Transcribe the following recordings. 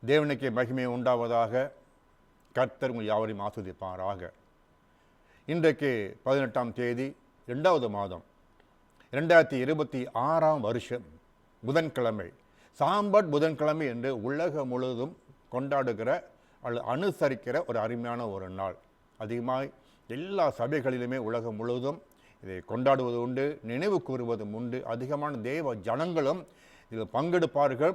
தேவனுக்கு மகிமை உண்டாவதாக. கர்த்தர் உங்கள் யாவரையும் ஆசீர்வதிப்பாராக. இன்றைக்கு 18ஆம் தேதி 2வது மாதம் 2026ஆம் வருஷம் புதன்கிழமை, சாம்பட் புதன்கிழமை என்று உலகம் முழுவதும் கொண்டாடுகிற அல்லது அனுசரிக்கிற ஒரு அருமையான ஒரு நாள். அதிகமாக எல்லா சபைகளிலுமே உலகம் முழுவதும் இதை கொண்டாடுவது உண்டு, நினைவு கூறுவதும் உண்டு. அதிகமான தேவ ஜனங்களும் இதில் பங்கெடுப்பார்கள்.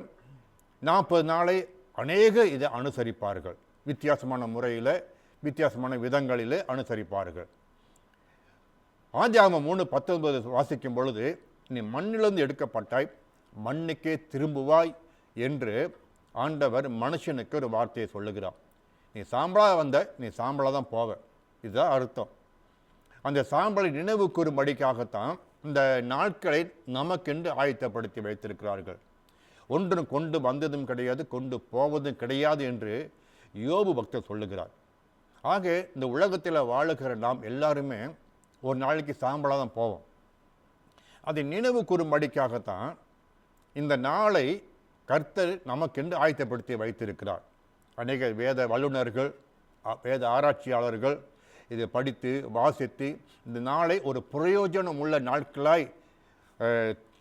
40 நாளை அநேக இதை அனுசரிப்பார்கள். வித்தியாசமான முறையில், வித்தியாசமான விதங்களில் அனுசரிப்பார்கள். ஆதியாகமம் 3:19 வாசிக்கும் பொழுது, நீ மண்ணிலிருந்து எடுக்கப்பட்டாய், மண்ணுக்கே திரும்புவாய் என்று ஆண்டவர் மனுஷனுக்கு ஒரு வார்த்தையை சொல்லுகிறார். நீ சாம்பலாக வந்த, நீ சாம்பலாக தான் போவ. இதுதான் அர்த்தம். அந்த சாம்பலை நினைவு கூறும்படிக்காகத்தான் இந்த நாட்களை நமக்கென்று ஆயத்தப்படுத்தி வைத்திருக்கிறார்கள். ஒன்றும் கொண்டு வந்ததும் கிடையாது, கொண்டு போவதும் கிடையாது என்று யோபு பக்தர் சொல்லுகிறார். ஆக இந்த உலகத்தில் வாழுகிற நாம் எல்லாருமே ஒரு நாளைக்கு சாம்பலாக தான் போவோம். அதை நினைவு கூறும்படிக்காகத்தான் இந்த நாளை கர்த்தர் நமக்கென்று ஆயத்தப்படுத்தி வைத்திருக்கிறார். அநேக வேத வல்லுநர்கள், வேத ஆராய்ச்சியாளர்கள் இதை படித்து வாசித்து இந்த நாளை ஒரு பிரயோஜனம் உள்ள நாட்களாய்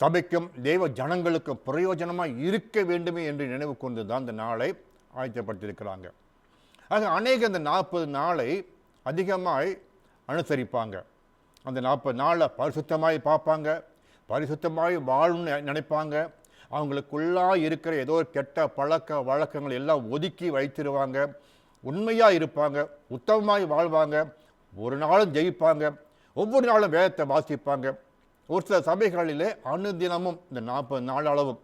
சபைக்கும் தேவ ஜனங்களுக்கும் பிரயோஜனமாக இருக்க வேண்டுமே என்று நினைவு கொண்டு தான் இந்த நாளை ஆயத்தப்படுத்தியிருக்கிறாங்க. ஆக அநேக இந்த 40 நாளை அதிகமாய் அனுசரிப்பாங்க. அந்த 40 நாளை பரிசுத்தமாய் பார்ப்பாங்க, பரிசுத்தமாய் வாழணும்னு நினைப்பாங்க. அவங்களுக்குள்ளாக இருக்கிற ஏதோ கெட்ட பழக்க வழக்கங்கள் எல்லாம் ஒதுக்கி வைத்திருவாங்க. உண்மையாக இருப்பாங்க, உத்தமமாய் வாழ்வாங்க, ஒரு நாளும் ஜெயிப்பாங்க, ஒவ்வொரு நாளும் வேதத்தை வாசிப்பாங்க. ஒரு சில சபைகளிலே அனுதினமும் இந்த 40 நாள் அளவும்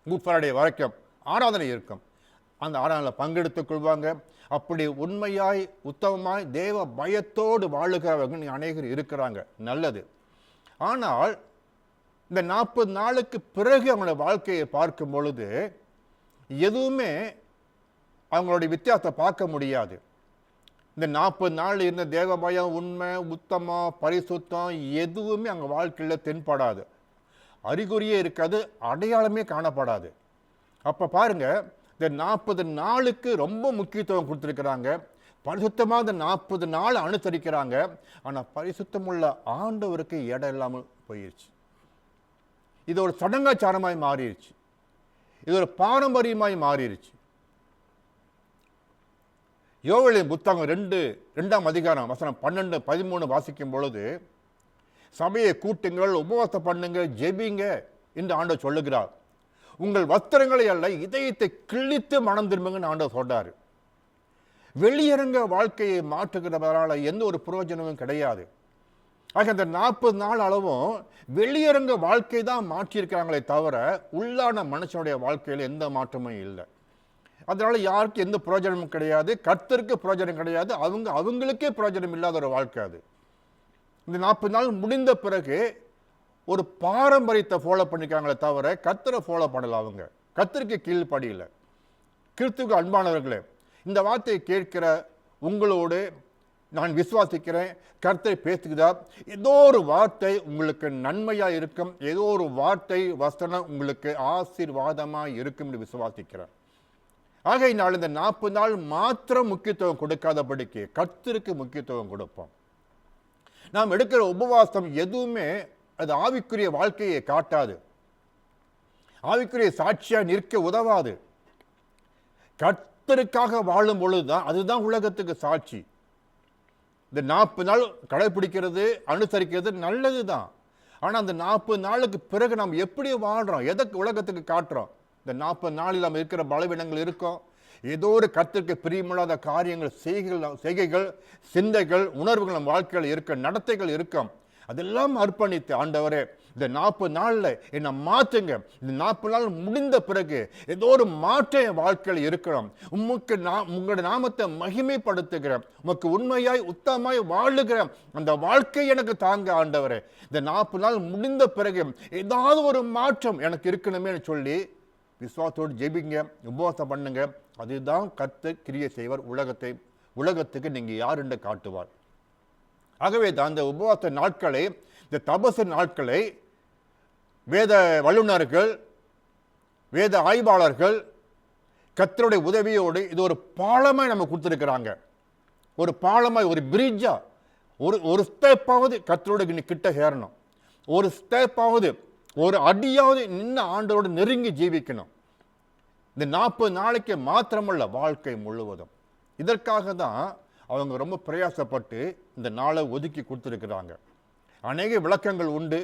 குட்ஃப்ரைடே வரைக்கும் ஆராதனை இருக்கும். அந்த ஆராதனையில் பங்கெடுத்துக் கொள்வாங்க. அப்படி உண்மையாய் உத்தமமாய் தேவ பயத்தோடு வாழுகிறவர்கள் அநேகர் இருக்கிறாங்க. நல்லது. ஆனால் இந்த 40 நாளுக்கு பிறகு அவங்களோட வாழ்க்கையை பார்க்கும் பொழுது எதுவுமே அவங்களுடைய வித்தியாசத்தை பார்க்க முடியாது. இந்த 40 நாள் இருந்த தேவ பயம், உண்மை, உத்தமம், பரிசுத்தம் எதுவுமே அவங்க வாழ்க்கையில் தென்படாது. அறிகுறியே இருக்காது, அடையாளமே காணப்படாது. அப்போ பாருங்க, இந்த 40 நாளுக்கு ரொம்ப முக்கியத்துவம் கொடுத்துருக்கிறாங்க. பரிசுத்தமாக இந்த 40 நாள் அனுசரிக்கிறாங்க. ஆனால் பரிசுத்தமுள்ள ஆண்டவருக்கு இடம் இல்லாமல் போயிடுச்சு. இது ஒரு சடங்காச்சாரமாய் மாறிடுச்சு. இது ஒரு பாரம்பரியமாய் மாறிடுச்சு. யோவேலின் புத்தகம் 2ஆம் அதிகாரம் வசனம் 12, 13 வாசிக்கும் பொழுது, சபையை கூட்டுங்கள், உபவாசம் பண்ணுங்க, ஜெபிங்க என்று ஆண்டவர் சொல்லுகிறார். உங்கள் வஸ்திரங்களை அல்ல, இதயத்தை கிழித்து மனம் திரும்புங்கன்னு ஆண்டவர் சொல்றாரு. வெளியரங்க வாழ்க்கையை மாற்றுகிறவரால் எந்த ஒரு பிரயோஜனமும் கிடையாது. ஆக அந்த 40 நாள் அளவும் வெளியரங்க வாழ்க்கை தான் மாற்றியிருக்கிறாங்களே தவிர உள்ளான மனுஷனுடைய வாழ்க்கையில் எந்த மாற்றமும் இல்லை. அதனால யாருக்கும் எந்த பிரயோஜனமும் கிடையாது, கர்த்தருக்கு பிரயோஜனம் கிடையாது, அவங்களுக்கே பிரயோஜனம் இல்லாத ஒரு வாழ்க்கை அது. இந்த 40 நாள் முடிந்த பிறகு ஒரு பாரம்பரியத்தை ஃபாலோ பண்ணிக்கிறாங்களே தவிர கர்த்தரை ஃபாலோ பண்ணல. அவங்க கர்த்தருக்கு கீழ்ப்படியில. கிறிஸ்துவுக்கு அன்பானவர்களே, இந்த வார்த்தையை கேட்கிற உங்களோடு நான் விசுவாசிக்கிறேன், கர்த்தரை பேசுகிறதா, ஏதோ ஒரு வார்த்தை உங்களுக்கு நன்மையாக இருக்கும், ஏதோ ஒரு வார்த்தை வசனம் உங்களுக்கு ஆசீர்வாதமாக இருக்கும் என்று விசுவாசிக்கிறேன். ஆகையினால் இந்த 40 நாள் மாத்திரம் முக்கியத்துவம் கொடுக்காதபடிக்கு கர்த்தருக்கு முக்கியத்துவம் கொடுப்போம். நாம் எடுக்கிற உபவாசம் எதுவுமே அது ஆவிக்குரிய வாழ்க்கையை காட்டாது, ஆவிக்குரிய சாட்சியாக நிற்க உதவாது. கர்த்தருக்காக வாழும் பொழுதுதான் அதுதான் உலகத்துக்கு சாட்சி. இந்த 40 நாள் கடைபிடிக்கிறது, அனுசரிக்கிறது நல்லது தான். ஆனால் அந்த 40 நாளுக்கு பிறகு நாம் எப்படி வாழ்கிறோம், எதற்கு உலகத்துக்கு காட்டுறோம்? இந்த 40 நாளில் நம்ம இருக்கிற பலவீனங்கள் இருக்கும், ஏதோ ஒரு கர்த்தருக்கு பிரியமில்லாத காரியங்கள், செய்கைகள், சிந்தைகள், உணர்வுகள் நம்ம வாழ்க்கையில் இருக்க, நடத்தைகள் இருக்கும். அதெல்லாம் அர்ப்பணித்து, ஆண்டவரே இந்த 40 நாளில் என்னை மாற்றுங்க, இந்த 40 நாள் முடிந்த பிறகு ஏதோ ஒரு மாற்றம் என் வாழ்க்கையில் இருக்கிறோம், உங்களுடைய நாமத்தை மகிமைப்படுத்துகிறேன், உமக்கு உண்மையாய் உத்தமாய் வாழுகிறேன், அந்த வாழ்க்கை எனக்கு தாங்க ஆண்டவரே. இந்த 40 நாள் முடிந்த பிறகு ஏதாவது ஒரு மாற்றம் எனக்கு இருக்கணுமே சொல்லி விசுவாசத்தோடு ஜெபிங்க, உபவாசம் பண்ணுங்க. அதுதான் கர்த்தர் கிரியை செய்வார். உலகத்துக்கு நீங்கள் யார் என்று காட்டுவார். ஆகவே தான் இந்த உபவாச நாட்களை, இந்த தபசு நாட்களை வேத வல்லுநர்கள், வேத ஆய்வாளர்கள், கர்த்தருடைய உதவியோடு இது ஒரு பாலமாய் நம்ம கொடுத்துருக்குறாங்க. ஒரு பாலமாய், ஒரு பிரிட்ஜா, ஒரு ஸ்டெப்பாவது கர்த்தரோட நீ கிட்ட ஏறணும். ஒரு ஸ்டெப்பாவது, ஒரு அடியாவது நின்று ஆண்டவரோடு நெருங்கி ஜீவிக்கணும். இந்த 40 நாளைக்கு மாத்திரமல்ல, வாழ்க்கை முழுவதும். இதற்காக தான் அவங்க ரொம்ப பிரயாசப்பட்டு இந்த நாளை ஒதுக்கி கொடுத்துருக்குறாங்க. அநேக விளக்கங்கள் உண்டு,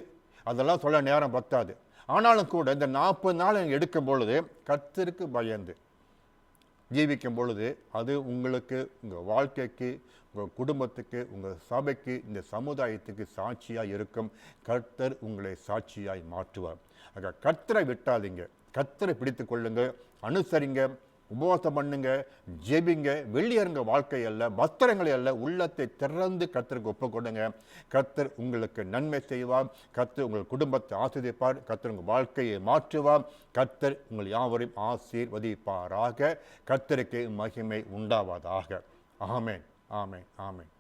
அதெல்லாம் சொல்ல நேரம் பத்தாது. ஆனாலும் கூட இந்த 40 நாள் எடுக்கும் பொழுது கர்த்தருக்கு பயந்து ஜீவிக்கும் பொழுது அது உங்களுக்கு, உங்கள் வாழ்க்கைக்கு, உங்கள் குடும்பத்துக்கு, உங்கள் சபைக்கு, இந்த சமுதாயத்துக்கு சாட்சியாக இருக்கும். கர்த்தர் உங்களை சாட்சியாய் மாற்றுவார். ஆக கர்த்தரை விட்டாதீங்க, கர்த்தரை பிடித்து கொள்ளுங்க, அனுசரிங்க, உபவாசம் பண்ணுங்க, ஜெபிங்க. வெள்ளியருங்க வாழ்க்கை அல்ல, வஸ்திரங்களை அல்ல, உள்ளத்தை திறந்து கர்த்தருக்கு ஒப்பு கொடுங்க. கர்த்தர் உங்களுக்கு நன்மை செய்வார். கர்த்தர் உங்கள் குடும்பத்தை ஆசீர்வதிப்பார். கர்த்தர் உங்கள் வாழ்க்கையை மாற்றுவார். கர்த்தர் உங்கள் யாவரையும் ஆசீர்வதிப்பாராக. கர்த்தருக்கு மகிமை உண்டாவதாக. ஆமென், ஆமென், ஆமென்.